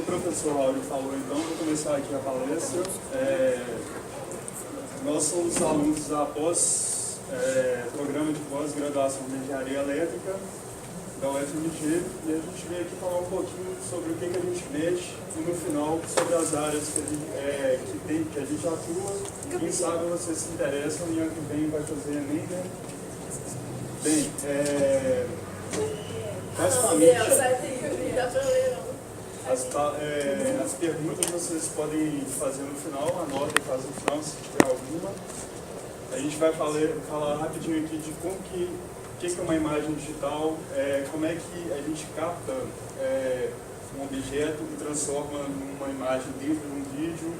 o professor Lauro falou, então, vou começar aqui a palestra. Nós somos alunos da programa de pós-graduação em Engenharia Elétrica da UFMG, e a gente veio aqui falar um pouquinho sobre o que a gente mexe e, no final, sobre as áreas que a gente atua. Quem sabe vocês se interessam e ano que vem vai fazer Enem, né? Bem, basicamente, as perguntas vocês podem fazer no final, anota e faz no final se tiver alguma. A gente vai falar rapidinho aqui de como que é uma imagem digital, como é que a gente capta um objeto e transforma numa imagem dentro de um vídeo,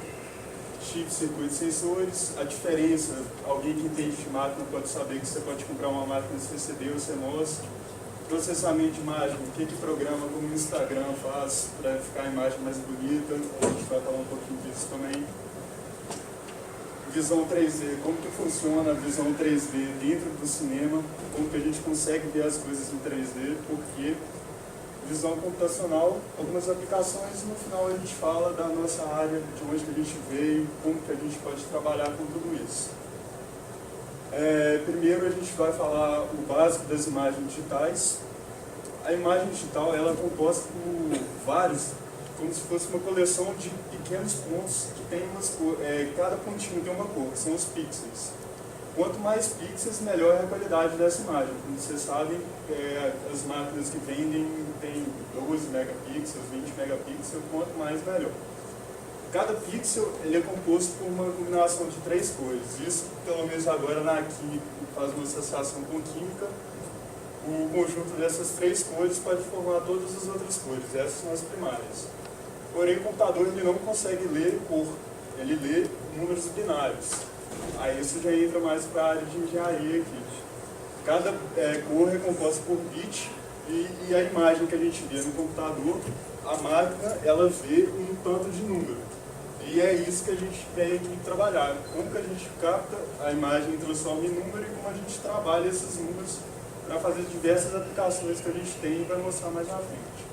chip, circuitos, sensores, a diferença, alguém que entende de máquina pode saber que você pode comprar uma máquina CCD ou CMOS, processamento de imagem, o que programa como o Instagram faz para ficar a imagem mais bonita, a gente vai falar um pouquinho disso também. Visão 3D, como que funciona a visão 3D dentro do cinema, como que a gente consegue ver as coisas em 3D, porque visão computacional, algumas aplicações, no final a gente fala da nossa área, de onde que a gente veio, como que a gente pode trabalhar com tudo isso. Primeiro a gente vai falar o básico das imagens digitais. A imagem digital ela é composta por vários, como se fosse uma coleção de pequenos pontos que tem cada pontinho tem uma cor, que são os pixels. Quanto mais pixels, melhor é a qualidade dessa imagem. Como vocês sabem, as máquinas que vendem tem 12 megapixels, 20 megapixels, quanto mais melhor. Cada pixel ele é composto por uma combinação de 3 cores. Isso, pelo menos agora na química, faz uma associação com química. O conjunto dessas 3 cores pode formar todas as outras cores. Essas são as primárias. Porém, o computador ele não consegue ler cor. Ele lê números binários. Aí isso já entra mais para a área de engenharia aqui. Cada cor é composta por bit e a imagem que a gente vê no computador, a máquina ela vê um tanto de número. E é isso que a gente veio aqui trabalhar. Como que a gente capta a imagem, transforma em número e como a gente trabalha esses números para fazer diversas aplicações que a gente tem e vai mostrar mais na frente.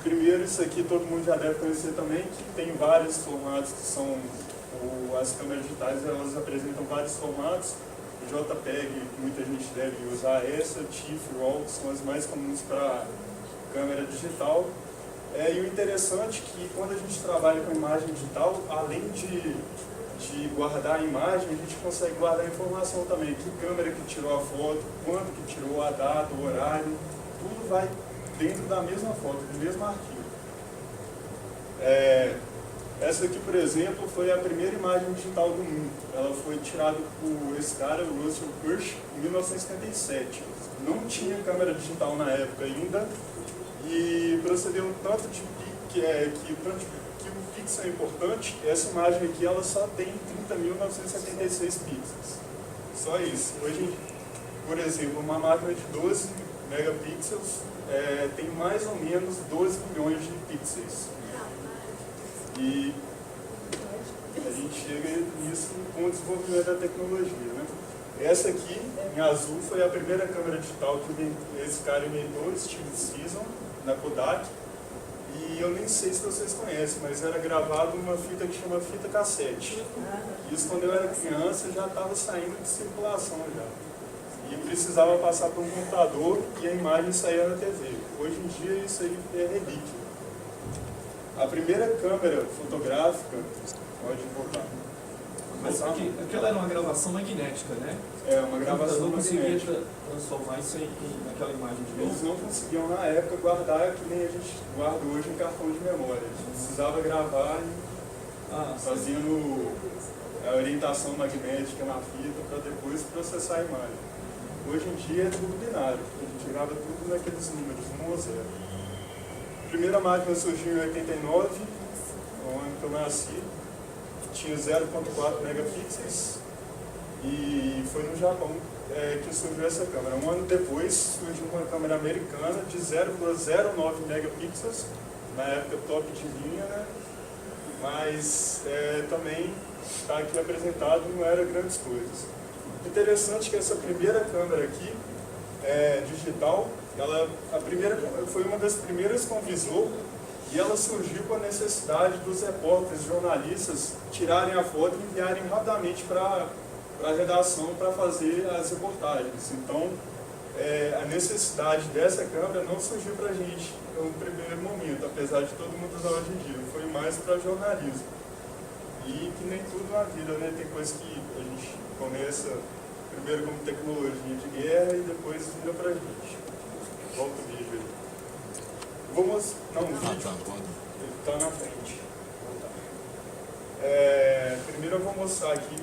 Primeiro, isso aqui todo mundo já deve conhecer também, que tem vários formatos que são, as câmeras digitais, elas apresentam vários formatos. O JPEG, muita gente deve usar essa, TIFF, RAW, que são as mais comuns para câmera digital. E o interessante é que quando a gente trabalha com imagem digital, além de guardar a imagem, a gente consegue guardar a informação também. Que câmera que tirou a foto, quanto que tirou, a data, o horário, tudo vai dentro da mesma foto, do mesmo arquivo. Essa aqui, por exemplo, foi a primeira imagem digital do mundo. Ela foi tirada por esse cara, o Russell Kirsch, em 1977. Não tinha câmera digital na época ainda, e procedeu um tanto de que o pixel é importante. Essa imagem aqui ela só tem 30.976 pixels. Só isso. Hoje, por exemplo, uma máquina de 12 megapixels tem mais ou menos 12 milhões de pixels. E a gente chega nisso com o desenvolvimento da tecnologia, né? Essa aqui, em azul, foi a primeira câmera digital que esse cara inventou, Steve Season, na Kodak. E eu nem sei se vocês conhecem, mas era gravado numa fita que chama fita cassete. Isso quando eu era criança já estava saindo de circulação já. E precisava passar por um computador e a imagem saía na TV. Hoje em dia isso aí é relíquia. A primeira câmera fotográfica, pode voltar. Mas aquela era uma gravação magnética, né? Uma gravação magnética. Não conseguia transformar isso naquela imagem de novo. Eles não conseguiam na época guardar que nem a gente guarda hoje em cartão de memória. A gente precisava gravar fazendo a orientação magnética na fita para depois processar a imagem. Hoje em dia é tudo binário. A gente grava tudo naqueles números, 1 ou 0. A primeira máquina surgiu em 89, no ano que eu nasci. Tinha 0.4 megapixels e foi no Japão que surgiu essa câmera. Um ano depois surgiu uma câmera americana de 0.09 megapixels, na época top de linha, né? Mas também está aqui apresentado, não era grandes coisas. Interessante que essa primeira câmera aqui, digital, foi uma das primeiras com visor, e ela surgiu com a necessidade dos repórteres, jornalistas, tirarem a foto e enviarem rapidamente para a redação para fazer as reportagens. Então, a necessidade dessa câmera não surgiu para a gente no primeiro momento, apesar de todo mundo usar hoje em dia, foi mais para jornalismo. E que nem tudo na vida, né? Tem coisa que a gente começa primeiro como tecnologia de guerra e depois vira para a gente. Volta o vídeo aí. Não, o vídeo está na frente. Primeiro eu vou mostrar aqui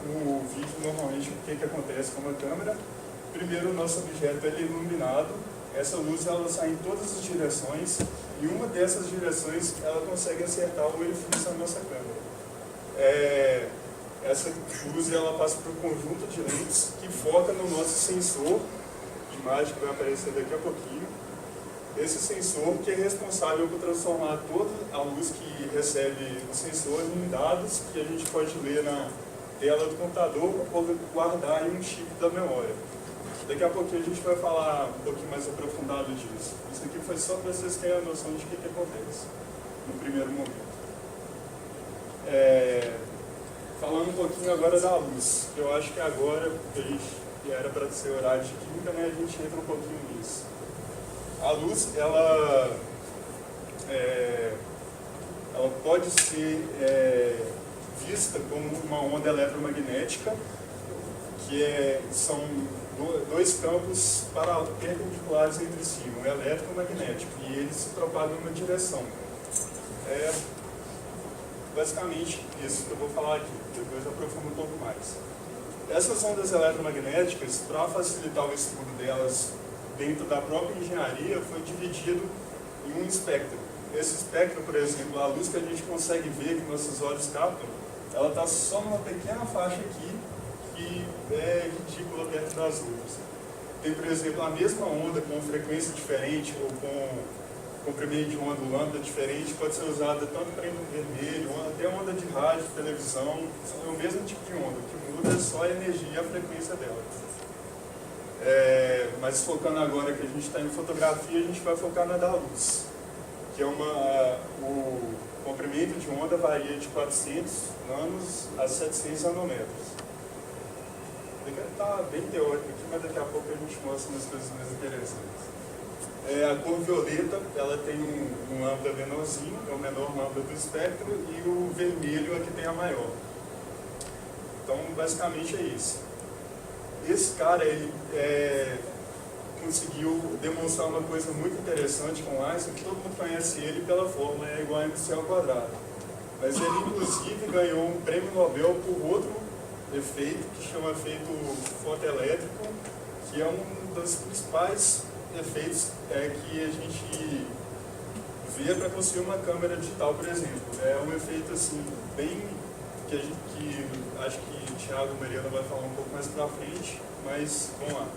o vídeo, normalmente, o que acontece com uma câmera. Primeiro, o nosso objeto ele é iluminado. Essa luz ela sai em todas as direções e uma dessas direções ela consegue acertar o orifício da nossa câmera. Essa luz ela passa por um conjunto de lentes que foca no nosso sensor de imagem que vai aparecer daqui a pouquinho. Esse sensor que é responsável por transformar toda a luz que recebe o sensor em dados que a gente pode ler na tela do computador ou guardar em um chip da memória. Daqui a pouquinho a gente vai falar um pouquinho mais aprofundado disso. Isso aqui foi só para vocês terem a noção de o que acontece no primeiro momento. Falando um pouquinho agora da luz, que eu acho que agora, que era para ser horário de química, né, a gente entra um pouquinho nisso. A luz, ela pode ser vista como uma onda eletromagnética, que são dois campos perpendiculares entre si, um elétrico e um magnético, e eles se propagam em uma direção. Basicamente isso que eu vou falar aqui, depois eu aprofundo um pouco mais. Essas ondas eletromagnéticas, para facilitar o estudo delas dentro da própria engenharia, foi dividido em um espectro. Esse espectro, por exemplo, a luz que a gente consegue ver, que nossos olhos captam, ela está só numa pequena faixa aqui, que é ridícula perto das outras. Tem, por exemplo, a mesma onda com frequência diferente ou com comprimento de onda lambda diferente, pode ser usada tanto para infravermelho, até onda de rádio, televisão, é o mesmo tipo de onda, o que muda é só a energia e a frequência dela. Mas focando agora que a gente está em fotografia, a gente vai focar na da luz, que é o comprimento de onda varia de 400 nanos a 700 nanômetros. Está bem teórico aqui, mas daqui a pouco a gente mostra umas coisas mais interessantes. A cor violeta, ela tem um lambda menorzinho, é o menor lambda do espectro, e o vermelho é que tem a maior. Então, basicamente é isso. Esse cara, ele conseguiu demonstrar uma coisa muito interessante com Einstein, que todo mundo conhece ele pela fórmula E igual a MC ao quadrado. Mas ele, inclusive, ganhou um prêmio Nobel por outro efeito, que chama efeito fotoelétrico, que é um dos principais efeitos que a gente vê para construir uma câmera digital, por exemplo. É um efeito assim, bem que acho que o Thiago e a Mariana vai falar um pouco mais para frente, mas vamos lá.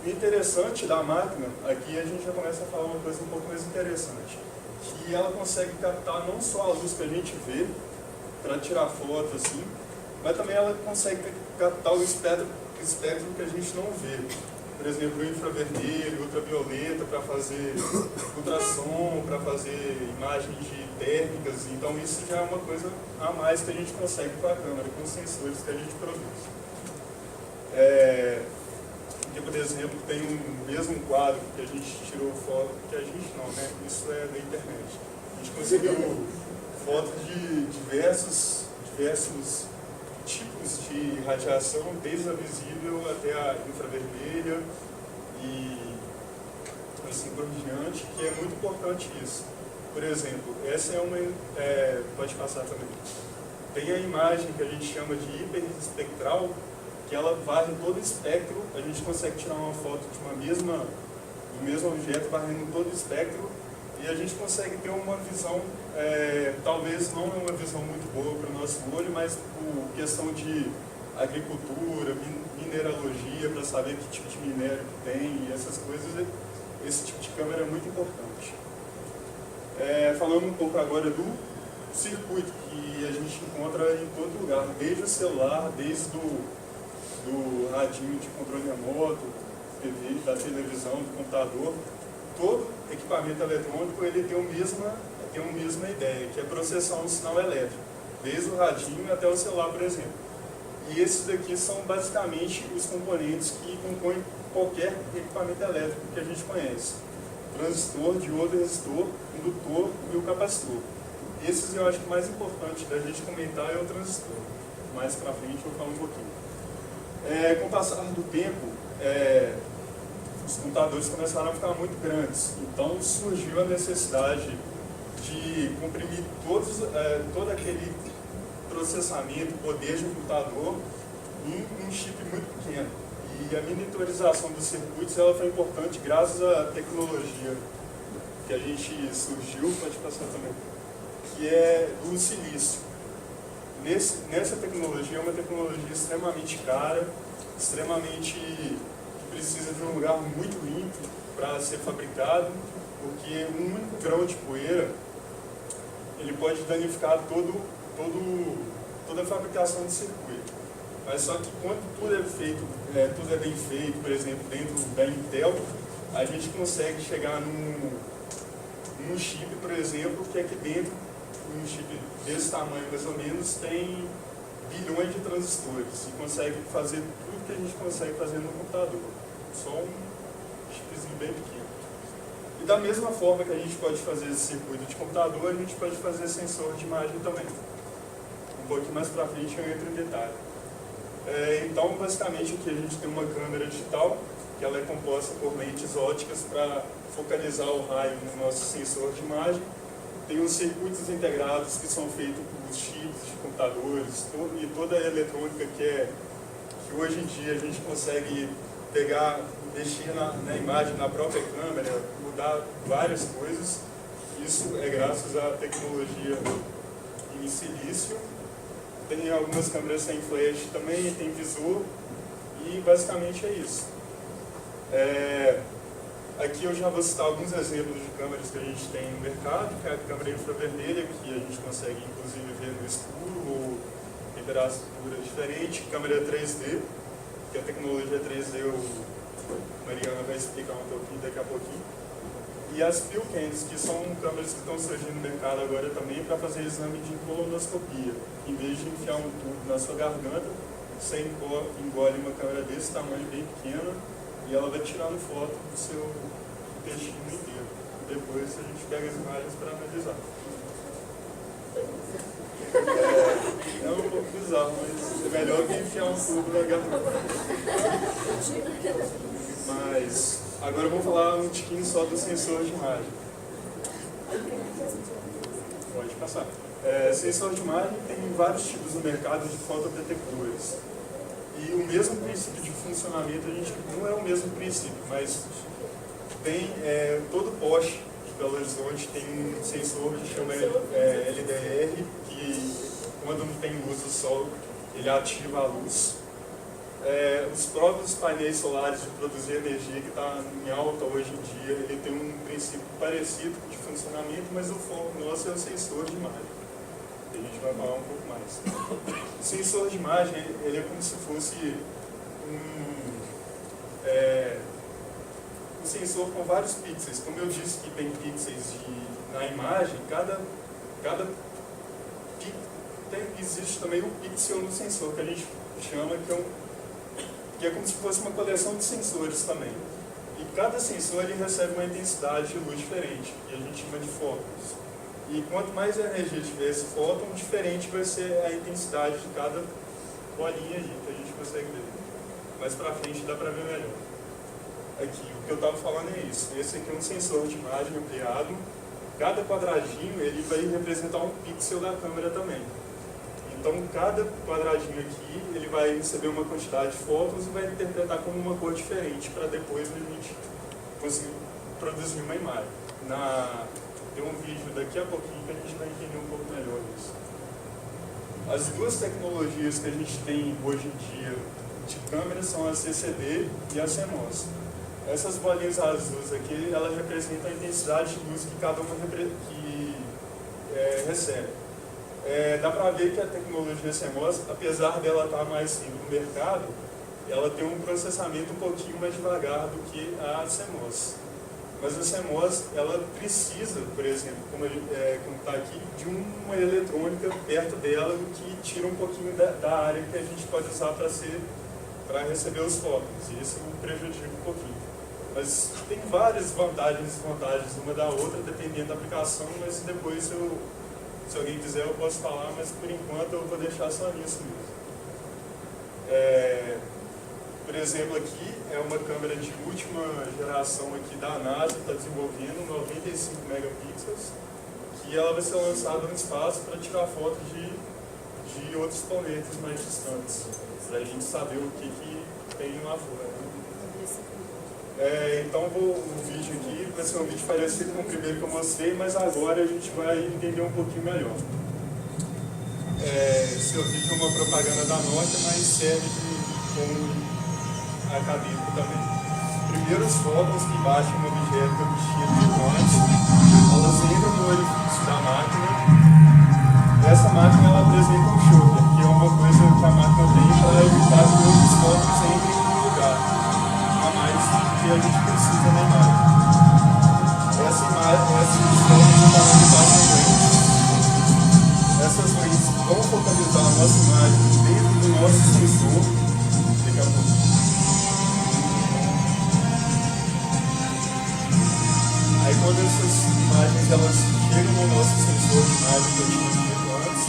O interessante da máquina, aqui a gente já começa a falar uma coisa um pouco mais interessante, que ela consegue captar não só a luz que a gente vê para tirar foto assim, mas também ela consegue captar o espectro que a gente não vê. Por exemplo, o infravermelho, ultravioleta, para fazer ultrassom, para fazer imagens térmicas. Então isso já é uma coisa a mais que a gente consegue com a câmera, com os sensores que a gente produz. Aqui, por exemplo, tem um mesmo quadro que a gente tirou foto, que a gente não, né? Isso é da internet. A gente conseguiu fotos de diversos tipos de radiação, desde a visível até a infravermelha e assim por diante, que é muito importante isso. Por exemplo, essa é uma... pode passar também. Tem a imagem que a gente chama de hiperespectral, que ela varre todo o espectro, a gente consegue tirar uma foto de do mesmo objeto varrendo todo o espectro, e a gente consegue ter uma visão, talvez não é uma visão muito boa para o nosso olho, mas por questão de agricultura, mineralogia, para saber que tipo de minério que tem e essas coisas, esse tipo de câmera é muito importante. Falando um pouco agora do circuito, que a gente encontra em todo lugar, desde o celular, desde do radinho de controle remoto, TV, da televisão, do computador, todo equipamento eletrônico ele tem a mesma ideia, que é processar um sinal elétrico, desde o radinho até o celular, por exemplo. E esses daqui são basicamente os componentes que compõem qualquer equipamento elétrico que a gente conhece. Transistor, diodo, resistor, indutor e o capacitor. Esses eu acho que o mais importante da gente comentar é o transistor. Mais pra frente eu vou falar um pouquinho. Com o passar do tempo, os computadores começaram a ficar muito grandes. Então surgiu a necessidade de comprimir todo aquele processamento, poder de um computador em um chip muito pequeno. E a miniaturização dos circuitos ela foi importante graças à tecnologia que a gente surgiu, pode passar também, que é do silício. Nessa tecnologia é uma tecnologia extremamente cara, que precisa de um lugar muito limpo para ser fabricado, porque um único grão de poeira ele pode danificar toda a fabricação do circuito. Mas só que quando tudo é bem feito, por exemplo, dentro da Intel, a gente consegue chegar num chip, por exemplo, que aqui dentro, um chip desse tamanho mais ou menos, tem bilhões de transistores e consegue fazer tudo que a gente consegue fazer no computador. Só um chipzinho bem pequeno. E da mesma forma que a gente pode fazer esse circuito de computador, a gente pode fazer sensor de imagem também. Um pouquinho mais para frente eu entro em detalhe. Então, basicamente, aqui a gente tem uma câmera digital, que ela é composta por lentes óticas para focalizar o raio no nosso sensor de imagem. Tem os circuitos integrados que são feitos por chips de computadores e toda a eletrônica que hoje em dia a gente consegue pegar, mexer na imagem, na própria câmera, mudar várias coisas. Isso é graças à tecnologia em silício. Tem algumas câmeras sem flash também, tem visor e basicamente é isso. Aqui eu já vou citar alguns exemplos de câmeras que a gente tem no mercado, que é a câmera infravermelha, que a gente consegue inclusive ver no escuro ou temperatura diferente, câmera 3D, que a tecnologia 3D a Mariana vai explicar um pouquinho daqui a pouquinho. E as PillCams, que são câmeras que estão surgindo no mercado agora também para fazer exame de colonoscopia. Em vez de enfiar um tubo na sua garganta, você engole uma câmera desse tamanho, bem pequena, e ela vai tirando foto do seu intestino inteiro. Depois a gente pega as imagens para analisar. É um pouco bizarro, mas é melhor que enfiar um tubo na garganta. Mas agora vamos falar um tiquinho só do sensor de imagem. Pode passar. Sensor de imagem tem vários tipos no mercado de fotodetectores. E o mesmo princípio de funcionamento, a gente não é o mesmo princípio, mas tem todo poste de Belo Horizonte tem um sensor que chama LDR, que quando não tem luz do sol, ele ativa a luz. Os próprios painéis solares de produzir energia, que está em alta hoje em dia, ele tem um princípio parecido de funcionamento, mas o foco nosso é o sensor de imagem. A gente vai falar um pouco mais. O sensor de imagem ele é como se fosse um sensor com vários pixels. Como eu disse que tem pixels na imagem, existe também um pixel no sensor, que a gente chama que é como se fosse uma coleção de sensores também. E cada sensor ele recebe uma intensidade de luz diferente, que a gente chama de fótons. E quanto mais energia tiver esse fóton, diferente vai ser a intensidade de cada bolinha aí, que a gente consegue ver. Mais pra frente dá pra ver melhor. Aqui, o que eu estava falando é isso. Esse aqui é um sensor de imagem ampliado. Cada quadradinho ele vai representar um pixel da câmera também. Então, cada quadradinho aqui, ele vai receber uma quantidade de fótons e vai interpretar como uma cor diferente, para depois a gente conseguir produzir uma imagem. Tem um vídeo daqui a pouquinho que a gente vai entender um pouco melhor isso. As duas tecnologias que a gente tem hoje em dia de câmera são a CCD e a CMOS. Essas bolinhas azuis aqui, elas representam a intensidade de luz que cada uma recebe. Dá para ver que a tecnologia CMOS, apesar dela estar mais no mercado, ela tem um processamento um pouquinho mais devagar do que a CMOS. Mas a CMOS, ela precisa, por exemplo, como está aqui, de uma eletrônica perto dela que tira um pouquinho da área que a gente pode usar para receber os fótons, e isso prejudica um pouquinho. Mas tem várias vantagens e desvantagens uma da outra, dependendo da aplicação, mas depois, se alguém quiser, eu posso falar, mas por enquanto eu vou deixar só nisso mesmo. Por exemplo, aqui é uma câmera de última geração aqui da NASA, está desenvolvendo 95 megapixels, que ela vai ser lançada no espaço para tirar fotos de outros planetas mais distantes, para a gente saber o que tem lá fora. Então o vídeo aqui vai ser um vídeo parecido com o primeiro que eu mostrei, mas agora a gente vai entender um pouquinho melhor. Esse vídeo é uma propaganda da Nokia, mas serve como acadêmico também. Primeiro, os fótons que baixam um objeto cheio de eletrônicos, elas entram no orifício da máquina. Essa máquina ela apresenta um choker, que é uma coisa que a máquina tem para evitar que outros fótons entrem no lugar, a mais que a gente precisa na imagem. Essas fótons também passam lentes. Essas lentes vão focalizar a nossa imagem dentro do nosso sensor. Daqui a pouco. Aí quando essas imagens elas chegam no nosso sensor de imagem que eu tinha dito antes,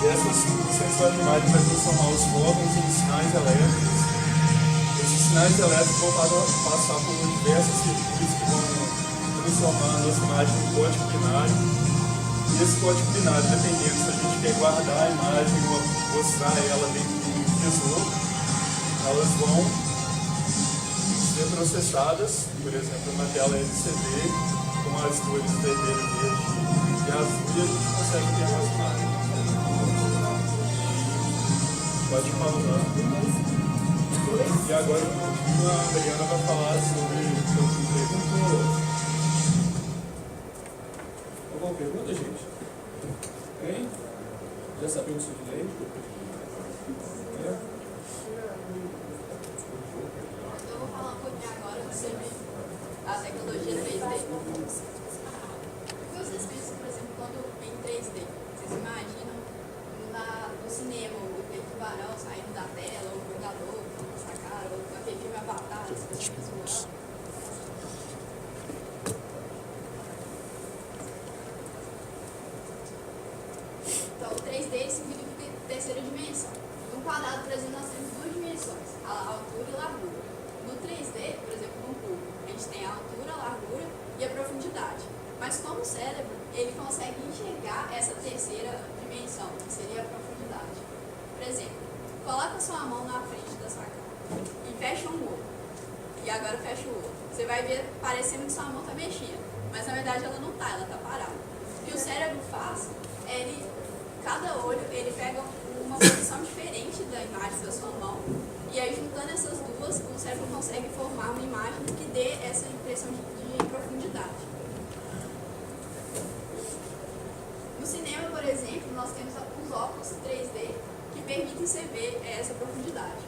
o sensor de imagem vai transformar os fótons em sinais elétricos. Esses sinais elétricos vão passar por diversos circuitos que vão transformar a nossa imagem em código binário. E esse código binário, dependendo se a gente quer guardar a imagem ou mostrar ela dentro de um visor, elas vão ser processadas, por exemplo, na tela LCD, com as cores vermelho, verde e azul, e a gente consegue ter a nossa imagem. Pode pausar. E agora a Adriana vai falar sobre o emprego. Alguma pergunta, gente? Tem? Já sabemos o que lei? Eu vou falar um pouquinho agora sobre a tecnologia 3D. O que vocês pensam, por exemplo, quando em 3D? Vocês imaginam no cinema aquele tubarão saindo da tela, ou o Vingador, essa cara, ou aquele filme Avatar, as pessoas voando? Então, o 3D significa terceira dimensão. No quadrado, por exemplo, nós temos duas dimensões, a altura e a largura. No 3D, por exemplo, no cubo, a gente tem a altura, a largura e a profundidade. Mas como o cérebro, ele consegue enxergar essa terceira dimensão, que seria a profundidade. Por exemplo, coloca sua mão na frente da sua cara e fecha um olho. E agora fecha o outro. Você vai ver parecendo que sua mão está mexendo, mas na verdade ela não está, ela está parada. O que o cérebro faz, cada olho ele pega uma posição diferente da imagem da sua mão, e aí juntando essas duas, o cérebro consegue formar uma imagem que dê essa impressão de profundidade. No cinema, por exemplo, nós temos os óculos 3D que permitem você ver essa profundidade.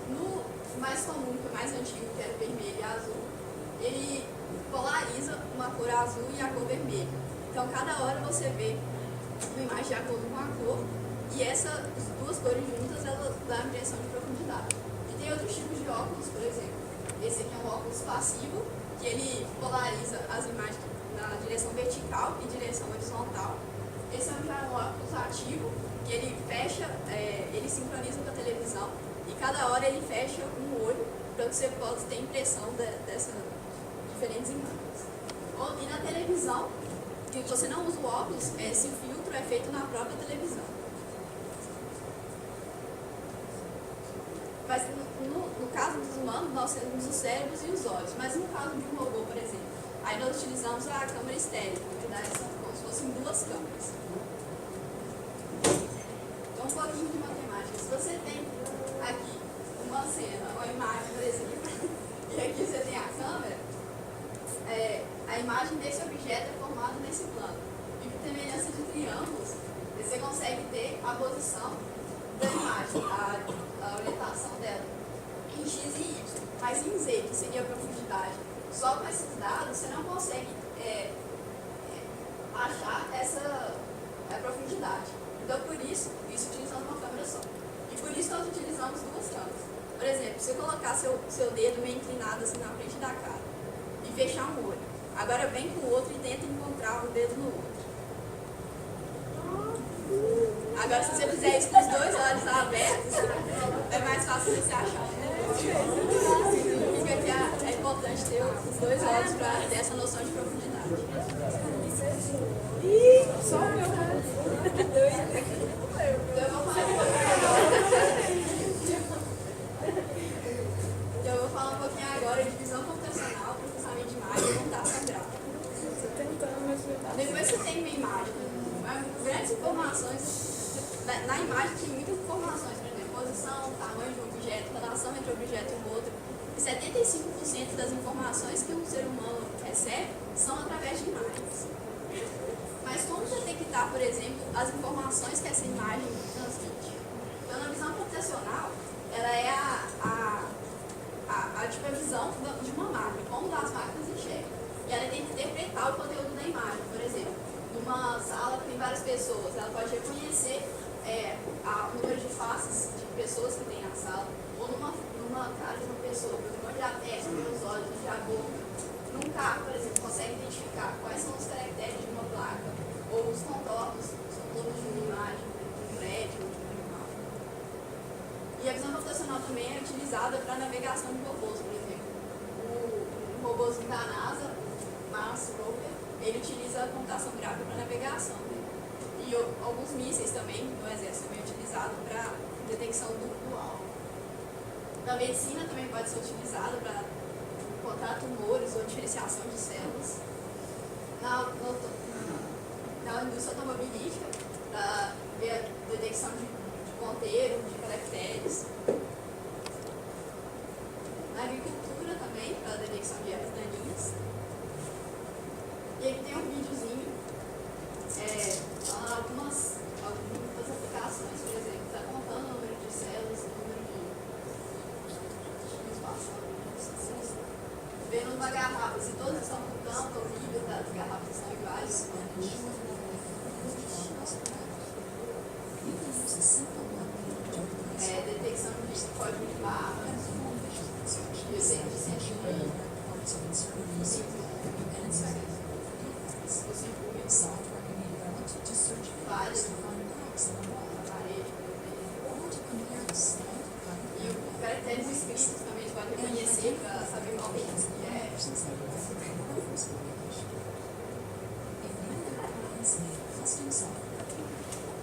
No mais comum, que é o mais antigo, que era vermelho e azul, ele polariza uma cor azul e a cor vermelha. Então, cada hora você vê uma imagem de acordo com a cor, e essas duas cores juntas, elas dão a impressão de profundidade. E tem outros tipos de óculos, por exemplo. Esse aqui é um óculos passivo, que ele polariza as imagens na direção vertical e direção horizontal. Esse é um óculos ativo, que ele fecha, ele sincroniza com a televisão, e cada hora ele fecha um olho, para que você possa ter impressão dessas diferentes imagens. E na televisão, que você não usa o óculos, esse filtro é feito na própria televisão. Mas no caso dos humanos, nós temos os cérebros e os olhos. Mas no caso de um robô, por exemplo, aí nós utilizamos a câmera estéreo, que dá essa, como se fossem duas câmeras. Então, um pouquinho de matemática. Se você tem aqui uma cena, uma imagem, por exemplo, e aqui você tem a câmera, a imagem desse objeto é formada nesse plano. E por semelhança de triângulos, você consegue ter a posição da imagem, a orientação dela em X e Y, mas em Z, que seria a profundidade. Só com esses dados você não consegue achar essa profundidade. Então, por isso utilizamos uma câmera só. E por isso nós utilizamos duas câmeras. Por exemplo, se eu colocar seu dedo meio inclinado assim na frente da cara e fechar um olho, agora vem com o outro e tenta encontrar o dedo no outro. Agora, se você fizer isso com os dois olhos abertos, é mais fácil você achar. Significa que é importante ter os dois olhos para ter essa noção de profundidade. Só o meu. Então eu vou falar um pouquinho agora de visão computacional, processamento de imagem e computação gráfica. Depois você tem uma imagem, grandes informações. Na imagem tem muitas informações, por exemplo, posição, tamanho de um objeto, relação entre um objeto e o outro. E 75% das informações que um ser humano recebe são através de imagens. Mas como detectar, por exemplo, as informações que essa imagem transmite? Então, na visão computacional, ela é a visão de uma máquina, como as máquinas enxergam. E ela tenta interpretar o conteúdo da imagem. Por exemplo, numa sala que tem várias pessoas, ela pode reconhecer o número de faces de pessoas que tem na sala, ou numa cara de uma pessoa, por exemplo, olhar a testa, os olhos, olhar a boca. Num carro, por exemplo, consegue identificar quais são os caracteres de uma placa, ou os contornos, os contornos de uma imagem, de um prédio, de um animal. E a visão computacional também é utilizada para navegação de robôs, por exemplo. O robôzinho da NASA, Mars Rover, ele utiliza a computação gráfica para navegação. E alguns mísseis também, no exército, também é utilizado para detecção do alvo. Na medicina também pode ser utilizado para encontrar tumores ou diferenciação de células. Na indústria automobilística, para ver a detecção de ponteiro, de caracteres. Na agricultura também, para a detecção de ervas daninhas. E aqui tem um videozinho falando algumas aplicações, por exemplo, está contando o número de células, o número de espaços, vendo uma garrafa, se todas estão com tampa, o nível das garrafas são iguais. Detecção de código de barras, de sentimento. Falhas na parede, por exemplo. E os caracteres escritos também a gente pode reconhecer para saber qual que é.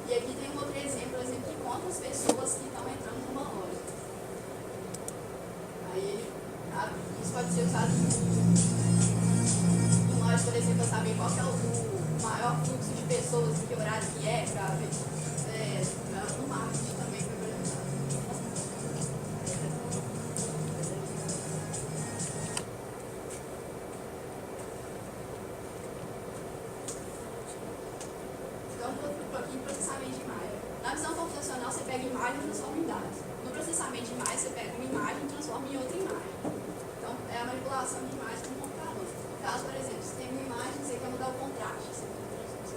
E aqui tem um outro exemplo de quantas pessoas que estão entrando numa loja. Aí isso pode ser usado em lojas, por exemplo, para saber qual que é o maior fluxo de pessoas, em que horário que é, para ver no marketing também foi implementado. Então, um pouquinho de processamento de imagem. Na visão computacional, você pega imagem e transforma em dados. No processamento de imagem, você pega uma imagem e transforma em outra imagem. Então, é a manipulação de imagem no computador. No caso, por exemplo, você tem uma imagem e você quer mudar o contraste. Você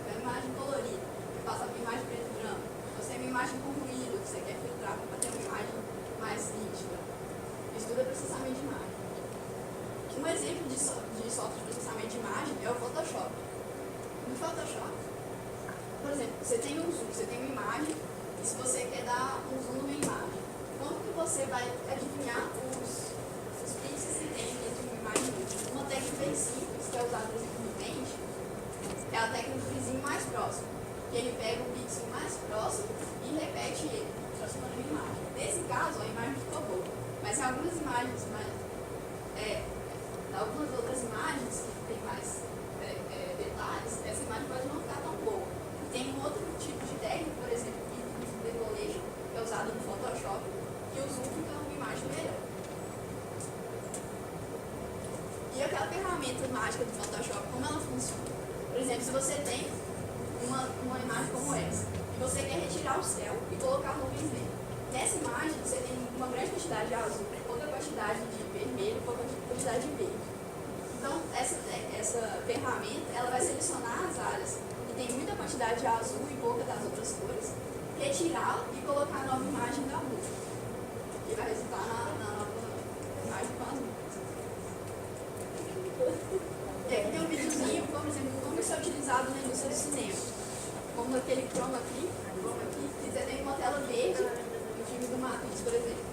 pega uma imagem colorida, você passa para uma imagem preto e branco. Você tem uma imagem com ruído, que você quer filtrar para ter uma imagem mais nítida. Isso tudo é processamento de imagem. Um exemplo de software de processamento de imagem é o Photoshop. No Photoshop, por exemplo, você tem um zoom, você tem uma imagem, e se você quer dar um zoom numa imagem, como que você vai adivinhar os pixels que tem dentro de uma imagem? Uma técnica bem simples, que é usada, por exemplo, no Paint, é a técnica do vizinho mais próximo. Que ele pega o pixel mais próximo e repete ele, transformando em imagem. Nesse caso, a imagem ficou boa. Mas em algumas imagens, algumas outras imagens que tem mais detalhes, essa imagem pode não ficar tão boa. Tem um outro tipo de técnica, por exemplo, de decolation, que é usado no Photoshop, que o zoom fica uma imagem melhor. E aquela ferramenta mágica do Photoshop, como ela funciona? Por exemplo, se você tem uma imagem como essa, e você quer retirar o céu e colocar nuvens nele. nessa imagem você tem uma grande quantidade de azul, pouca quantidade de vermelho, pouca quantidade de verde. Então, essa ferramenta ela vai selecionar as áreas que tem muita quantidade de azul e pouca das outras cores, retirá-la e colocar a nova imagem da rua, que vai resultar na nova imagem com as cores. E aqui tem um videozinho, por exemplo, como isso é utilizado na indústria do cinema. Como aquele chroma key, que você tem uma tela verde no filme do Matrix, por exemplo.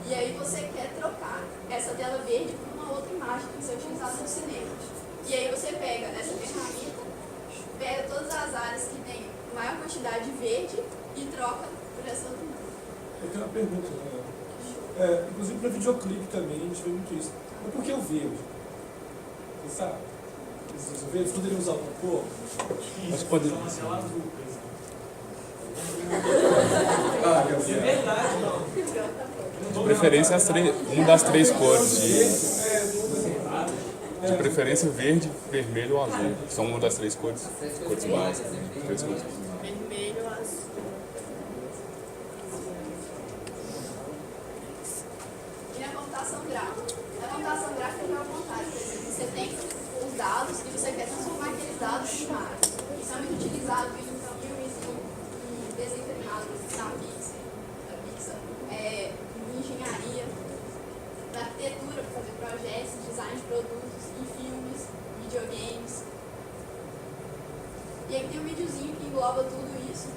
E aí você quer trocar essa tela verde por uma outra imagem que vai ser utilizada no cinema. E aí você pega essa ferramenta, pega todas as áreas que tem maior quantidade de verde e troca por essa outra imagem. Eu tenho uma pergunta, né? Inclusive para videoclipe também, a gente vê muito isso. Mas por que o verde? Você sabe? Os verdes poderiam usar outra cor? Mas pode... Ah, De preferência, uma das três cores. De preferência, verde, vermelho ou azul. São uma das três cores. Cores básicas. Três cores. Vermelho, azul. E na computação gráfica? Na computação gráfica é ao contrário. Por exemplo, você tem os dados e você quer transformar aqueles dados em imagens. Isso é muito utilizado em filmes, em desenho animado, na Pixar, em engenharia, na arquitetura, para fazer projetos, design de produtos, em filmes, videogames. E aqui tem um videozinho que engloba tudo isso,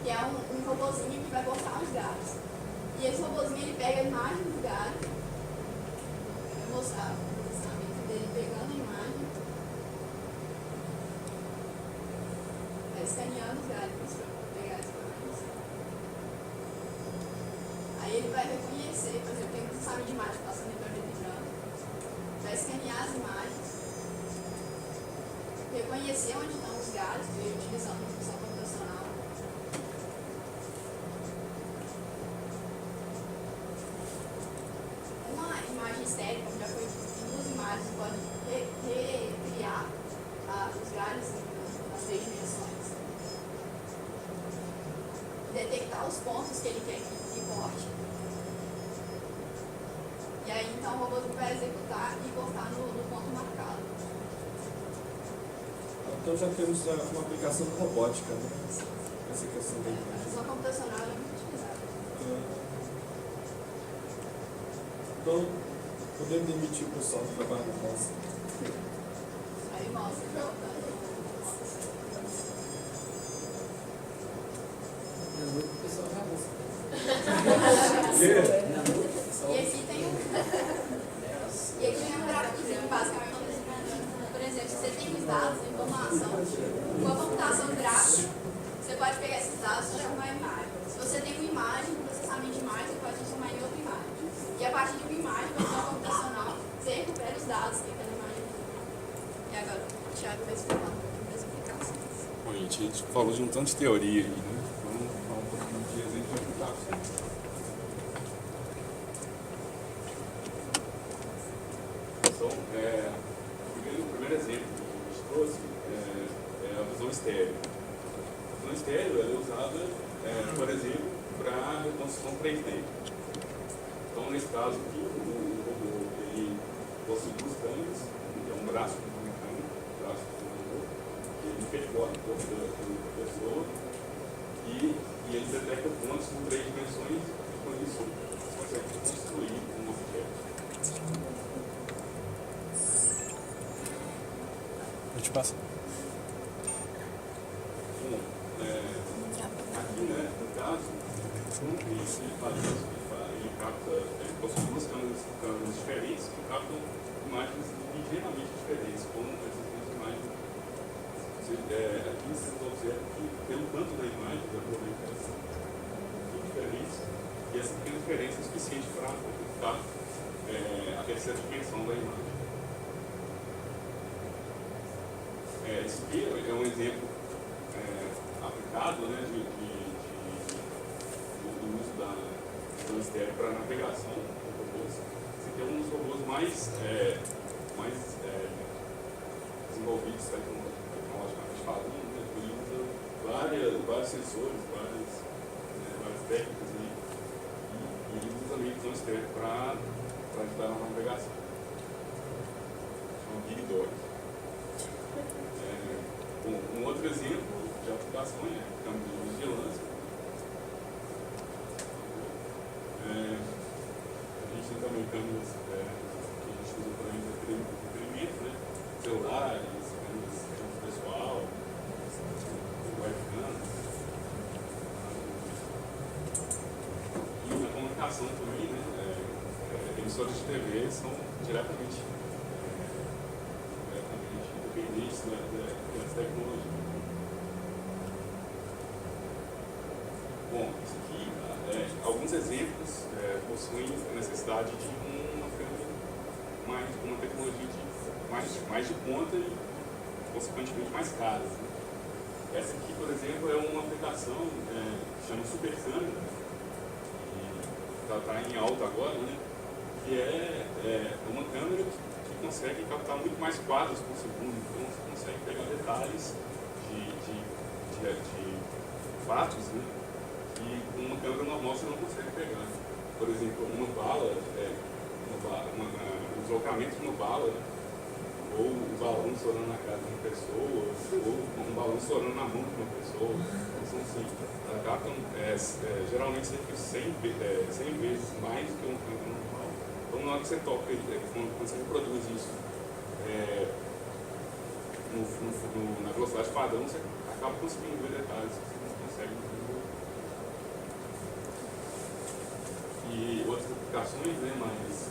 que é um robozinho que vai cortar os galhos. E esse robozinho ele pega a imagem do galho, vai mostrar o processamento dele pegando a imagem, vai escaneando os galhos para pegar as imagens. Aí ele vai reconhecer, por exemplo, tem um processamento de imagem passando em preto e branco, vai escanear as imagens, reconhecer onde estão os galhos, utilizando a função computacional. Uma imagem estéril, como já foi dito, duas imagens podem recriar os galhos nas três dimensões. Detectar os pontos que ele quer que corte. E aí então o robô vai executar e cortar no ponto marcado. Então já temos uma aplicação de robótica, né? Essa questão da A imagem. função computacional é muito utilizada. Então, podemos demitir o pessoal do trabalho da nossa. Aí mostra jogando. E aqui tem um gráficozinho basicamente. Por exemplo, se você tem os dados, a informação, com a computação gráfica, você pode pegar esses dados e transformar em imagem. Se você tem uma imagem, um processamento de imagem, você pode transformar em outra imagem. E a partir de uma imagem, com a função computacional, você recupera os dados que aquela imagem tem. E agora o Thiago vai explicar um pouquinho das aplicações. Bom, gente, a gente falou de um tanto de teoria aí, né? Vamos falar um pouquinho de exemplo de aplicações. Então, o primeiro exemplo que a gente trouxe é a visão estéreo. A visão estéreo ela é usada, por exemplo, para reconstrução 3D. Então, nesse caso aqui, o robô ele possui duas câmeras, que é um braço de uma câmera, um braço do robô, que ele percorre o corpo da pessoa e ele detecta pontos com 3 dimensões e com isso você consegue construir um objeto. Vou te passar. Bom, aqui, né, no caso, ele faz isso, ele capta, ele possui duas câmeras diferentes que captam imagens ligeiramente diferentes, como essas duas imagens. Aqui você observa que, pelo tanto da imagem, da elas são muito diferentes, e essa pequena diferença é suficiente para captar a terceira dimensão da imagem. Esse aqui é um exemplo aplicado, né, do uso da visão estéreo para navegação de robôs. Esse aqui é um dos robôs mais desenvolvidos tecnologicamente falando, né? Ele usa vários sensores, várias técnicas e usa também visão externa para ajudar na navegação. Chama Big Dog. Um outro exemplo de aplicação é câmera de vigilância. A gente tem também câmeras que a gente usa para entretenimento, né? Celulares, câmeras de pessoal, webcam. E na comunicação também, né? Emissoras de TV são diretamente dependentes das tecnologias. Bom, isso aqui, alguns exemplos possuem a necessidade de uma tecnologia mais de ponta e, consequentemente, mais cara. Né? Essa aqui, por exemplo, é uma aplicação que chama Super Câmera, que está em alta agora, né? Que é uma câmera que consegue captar muito mais quadros por segundo, então você consegue pegar detalhes de fatos, né? Que com uma câmera normal você não consegue pegar. Por exemplo, uma bala, o deslocamento de uma bala, ou o balão estourando na cara de uma pessoa, ou um balão estourando na mão de uma pessoa. Então, assim, ela capta geralmente cerca de 100 vezes mais do que uma câmera normal. Então, na hora que você toca, quando você reproduz isso na velocidade padrão, você acaba conseguindo ver detalhes que você não consegue ver. E outras aplicações, né, mais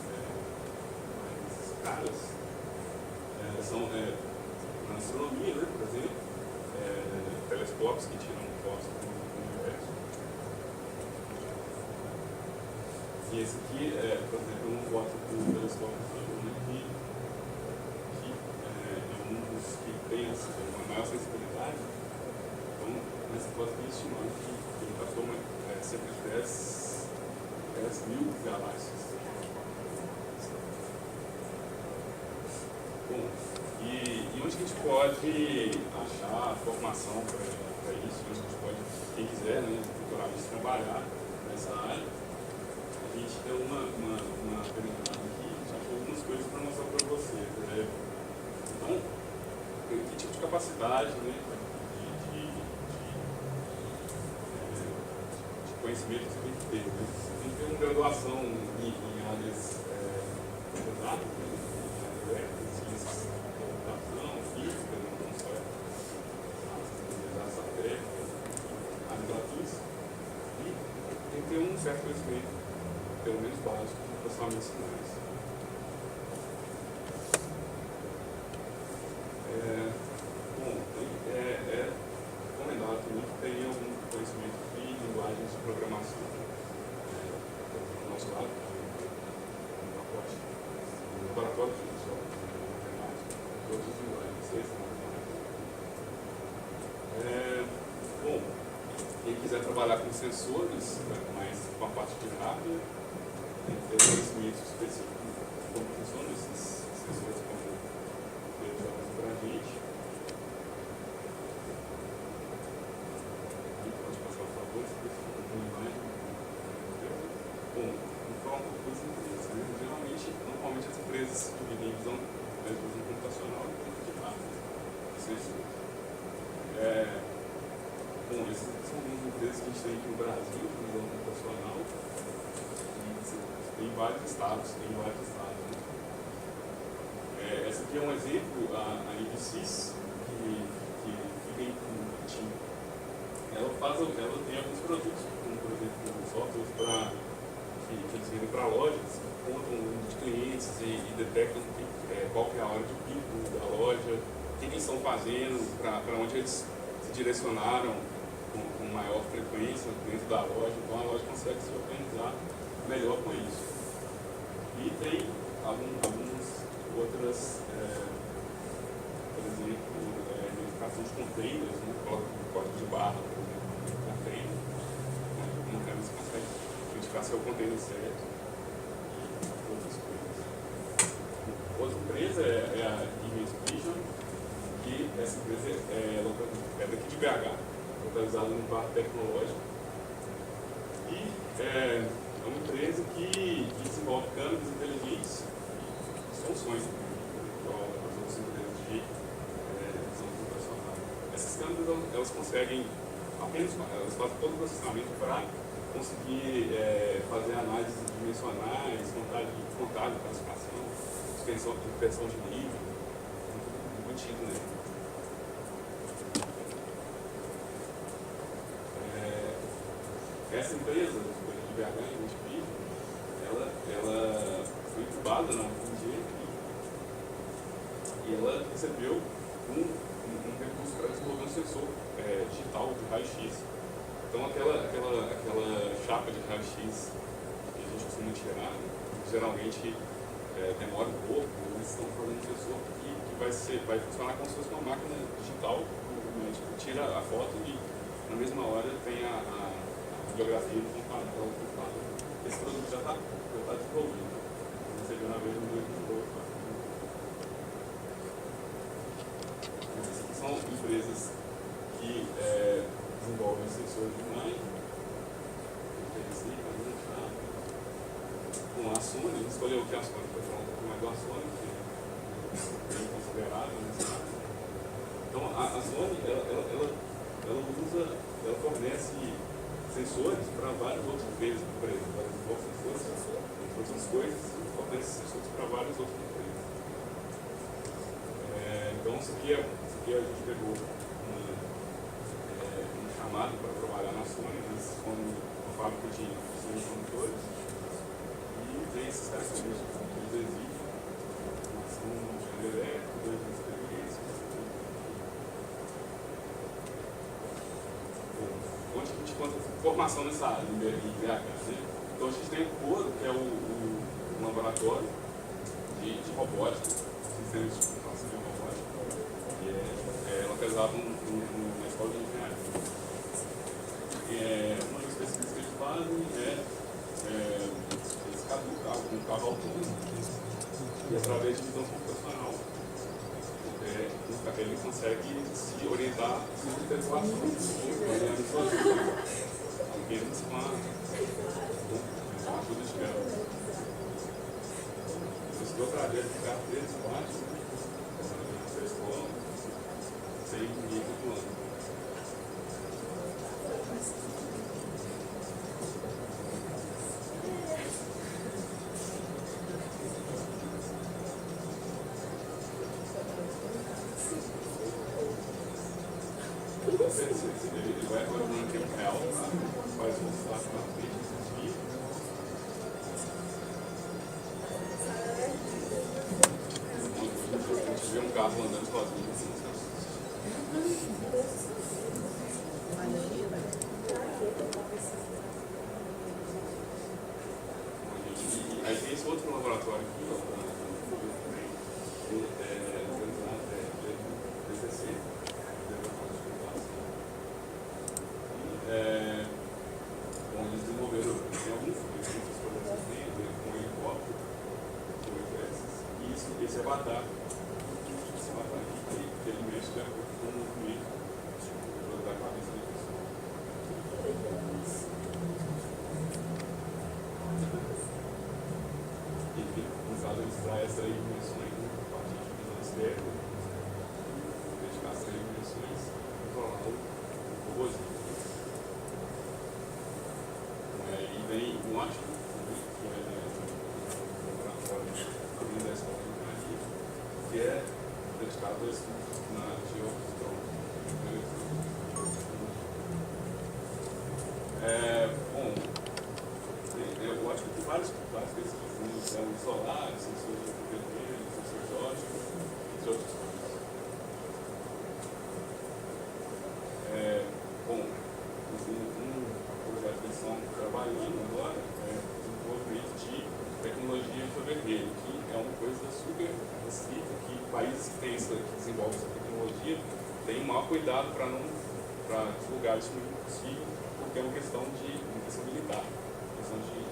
caras são na astronomia, né, por exemplo, telescópios que tiram fotos do universo. E esse aqui por exemplo, uma foto do telescópio Hubble, né, que é um dos que tem uma maior sensibilidade. Então, nessa foto tem estimado que ele captou cerca de 10 mil galáxias. Bom, e onde que a gente pode achar formação para isso? Onde a gente pode, quem quiser, né, futuramente trabalhar nessa área, a gente tem uma apresentada aqui, já tem algumas coisas para mostrar para vocês. Né? Então, que tipo de capacidade, né, de conhecimento você tem que ter? Né? Você tem que ter uma graduação em áreas exatas, ciências da computação, física, não só essa técnica, áreas afins, e tem que ter um certo conhecimento, pelo menos básico, de processamento de sinais. Bom, é recomendado também que tenha algum conhecimento de linguagens de programação. Do nosso lado, no pacote, no laboratório de matemática, todas as linguagens, bom, quem quiser trabalhar com sensores, mais com a parte de hardware, tem que ter conhecimento específico de como funcionam esses sensores, como eles jogam para a gente. Pode passar, por favor, uma imagem. Bom, vou falar um pouco das empresas. Né? Normalmente as empresas dividem em visão computacional e de hardware. Bom, essas são algumas empresas que a gente tem aqui no Brasil, de visão computacional, e tem vários estados. Né? Essa aqui é um exemplo, a Ibsys, que fica em Curitiba. Ela tem alguns produtos, como por exemplo softwares que eles vendem para lojas, que contam o número de clientes e detectam qual que é a hora de pico da loja, o que eles estão fazendo, para onde eles se direcionaram com maior frequência dentro da loja. Então a loja consegue se organizar melhor com isso. E tem algumas outras, por exemplo, identificação de containers, né? Coloca o código de barra, por exemplo, no container, uma câmera você consegue identificar se é o container certo e outras coisas. Outra empresa é a Image Vision, que essa empresa é daqui de BH, localizada no Parque Tecnológico, e aqui é uma empresa que desenvolve câmeras inteligentes e soluções, igual as outras empresas de visão computacional. Essas câmeras, elas conseguem apenas, elas fazem todo o processamento para conseguir fazer análises dimensionais, contagem, classificação, inspeção de nível, embutido nele. Essa empresa de BH, ela foi incubada na UFMG e ela recebeu um recurso para desenvolver um sensor digital de raio-x. Então aquela chapa de raio-x que a gente costuma tirar, geralmente demora um pouco, eles estão fazendo um sensor que vai funcionar como se fosse uma máquina digital, o médico tira a foto e na mesma hora tem a biografia do computador. Esse produto já está desenvolvido. Recebeu na vez do desenvolvimento. Essas aqui são empresas que desenvolvem sensores de imagem. Com a Sony, escolheu que a Sony foi falar um pouco mais da Sony, que é bem considerável nessa área. Então a Sony ela fornece sensores para várias outras empresas, várias outras coisas, fornece sensores para várias outras empresas. Então isso aqui a gente pegou um chamado para trabalhar na Sony, eles são uma fábrica de semicondutores e tem esses características que eles exigem, formação de elétrica, de experiência. Onde a gente encontra formação nessa área, em BH, né? Então a gente tem o CORO, que é um laboratório de robótica, sistemas de computação de robótica, que é localizado na escola de engenharia. Uma das pesquisas que eles fazem eles caducam um carro autônomo e através de visão computacional ele consegue se orientar sobre interpolações, apenas com a ajuda de câmera. Esse é o trajeto de carro 3, 4, 6 km, sem ninguém controlando. Ele vai atuando em tempo real, faz um espaço na frente, desvia. A gente vê um carro andando sozinho, assim, aí tem esse outro laboratório aqui, organizado, DCC. Bom, eles desenvolveram alguns projetos com helicóptero, com ETS, e esse avatar aqui, que ele mexe de acordo com o movimento da cabeça da pessoa. E usado eles trazem essa dimensões a partir de visão externa, dedicar essas dimensões e controlar o robôzinho. E vem um Washington, que é um laboratório da escola de engenharia, que é dedicado a estudo na geofísica. Bom, eu acho que tem várias pesquisas, células solares, sensores de vermelho, sensores óticos, entre outras coisas. Bom, um projeto que eles estão trabalhando agora é o desenvolvimento de tecnologia infravermelho, que é uma coisa super restrita, que países que desenvolvem essa tecnologia têm o maior cuidado para divulgar isso muito possível, porque é uma questão militar, questão de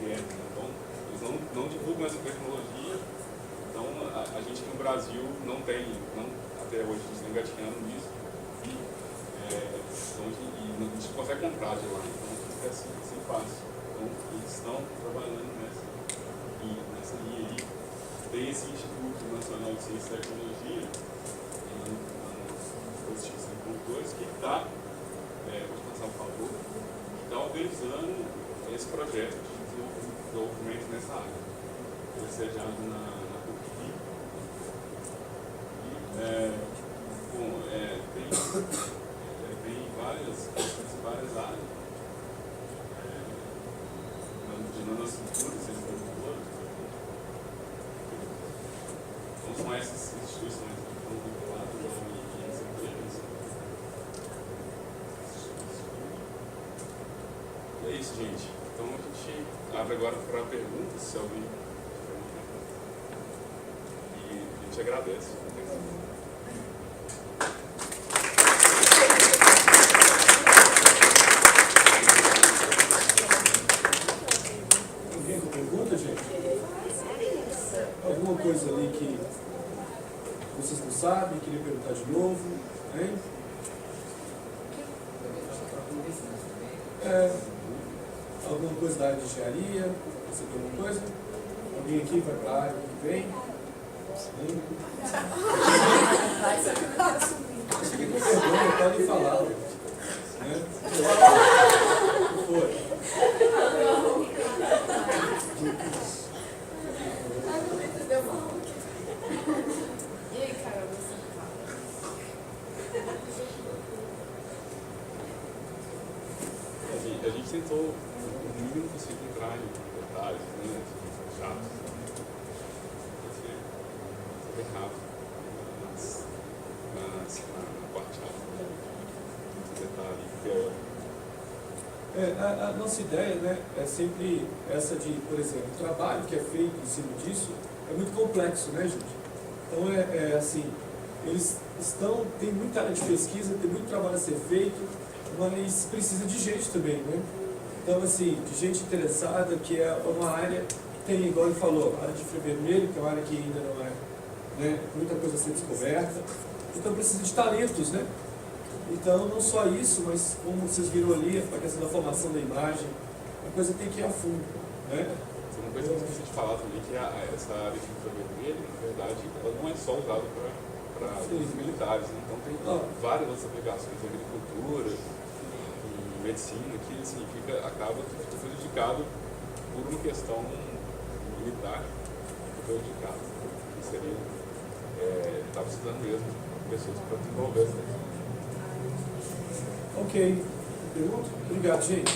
ética. Então, eles não divulgam essa tecnologia. Então, a gente aqui no Brasil até hoje, a gente está engatinhando nisso, e a gente consegue comprar de lá. Então, ser assim fácil. Então, eles estão trabalhando nessa linha aí. Tem esse Instituto Nacional de Ciência e Tecnologia, no Justiça 5.2, que está, vou passar por favor, que está organizando esse projeto de desenvolvimento nessa área. Ele é sediado na PUC. Tem várias áreas. De nanoestrutura, ciência da computadora. Então são essas instituições que estão vinculadas e essa empresa. É isso, gente. Então a gente abre agora para perguntas, se alguém tiver uma pergunta. E a gente agradece. Alguém com pergunta, gente? Alguma coisa ali que vocês não sabem, queria perguntar de novo? Hein? Alguma coisa da área de engenharia? Você tem alguma coisa? Alguém aqui vai para a área que vem? Hein? Se fica com vergonha, pode falar. Né? O que foi? E aí, Carol, você fala? A gente tentou o mínimo possível entrar em detalhes, né? Chatos. Ser bem rápido na parte chata. Detalhe teórico. A nossa ideia, né, é sempre essa de, por exemplo, o trabalho que é feito em cima disso é muito complexo, né, gente? Então assim, eles tem muita área de pesquisa, tem muito trabalho a ser feito, mas precisa de gente também, né? Então, assim, de gente interessada, que é uma área que tem, igual ele falou, a área de fio vermelho, que é uma área que ainda não é, né, muita coisa a ser descoberta. Então precisa de talentos, né? Então, não só isso, mas como vocês viram ali, a questão da formação da imagem, a coisa tem que ir a fundo, né? Uma coisa que eu esqueci de falar também, que essa área de infravermelho, na verdade, ela não é só usada para os militares, né? Então tem várias outras aplicações, agricultura, em medicina, que assim, acaba prejudicado por uma questão militar, prejudicado. Que seria, está precisando mesmo de pessoas para desenvolver essa tecnologia. Ok. Pergunta? Obrigado, gente.